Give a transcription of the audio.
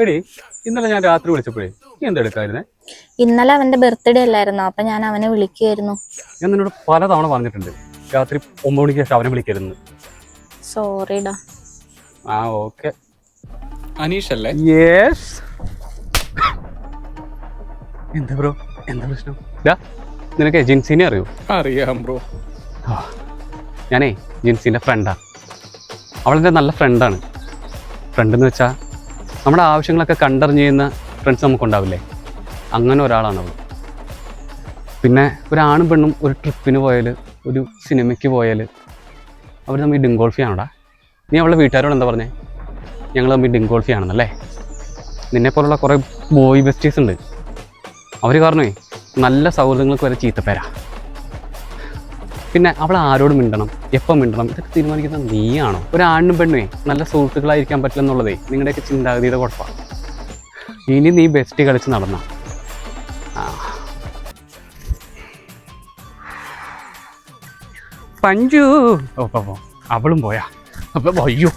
എടി ഇന്നലെ ഞാൻ രാത്രി വിളിച്ചപ്പോഴേ നീ എന്തെടുക്കായിരുന്നേ? ഇന്നലെ അവന്റെ ബർത്ത്ഡേ അല്ലായിരുന്നോ, അപ്പൊ ഞാൻ അവനെ വിളിക്കുമായിരുന്നു. ഞാൻ നിന്നോട് പലതവണ പറഞ്ഞിട്ടുണ്ട് രാത്രി 9 മണിക്ക് ശേഷം അവനെ വിളിക്കരുന്ന്. സോറിടാ. ആ ഓക്കെ. അനീഷ് അല്ലേ? യെസ്. എന്താ ബ്രോ, എന്താ പ്രശ്നം? നിനക്ക് ജിൻസിനെ അറിയോ? അറിയാം ബ്രോ. ഞാനേ ജിൻസിൻ്റെ ഫ്രണ്ടാണ്. അവളെൻ്റെ നല്ല ഫ്രണ്ടാണ്. ഫ്രണ്ടെന്ന് വെച്ചാൽ നമ്മുടെ ആവശ്യങ്ങളൊക്കെ കണ്ടറിഞ്ഞ് ചെയ്യുന്ന ഫ്രണ്ട്സ് നമുക്കുണ്ടാവില്ലേ, അങ്ങനെ ഒരാളാണ് അവൾ. പിന്നെ ഒരാണും പെണ്ണും ഒരു ട്രിപ്പിന് പോയാൽ, ഒരു സിനിമയ്ക്ക് പോയാൽ അവർ തമ്മിൽ ഡിങ്കോൾഫിയാണോടാ? നീ അവളുടെ വീട്ടുകാരോട് എന്താ പറഞ്ഞേ? ഞങ്ങൾ തമ്മിൽ ഡിങ്കോൾഫിയാണെന്നല്ലേ? നിന്നെപ്പോലുള്ള കുറേ ബോയ് ബെസ്റ്റീസ് ഉണ്ട്, അവർ കാരണമേ നല്ല സൗഹൃദങ്ങൾക്ക് വരെ ചീത്തപ്പേരാ. പിന്നെ അവൾ ആരോട് മിണ്ടണം, എപ്പം മിണ്ടണം, ഇതൊക്കെ തീരുമാനിക്കുന്നത് നീയാണോ? ഒരാണിനും പെണ്ണുമേ നല്ല സുഹൃത്തുക്കളായിരിക്കാൻ പറ്റില്ലെന്നുള്ളതേ നിങ്ങളുടെയൊക്കെ ചിന്താഗതിയുടെ കുഴപ്പമാണ്. ഇനി നീ ബെസ്റ്റ് കളിച്ച് നടന്ന പഞ്ചു. ഓ അവളും പോയാ? അപ്പം അയ്യോ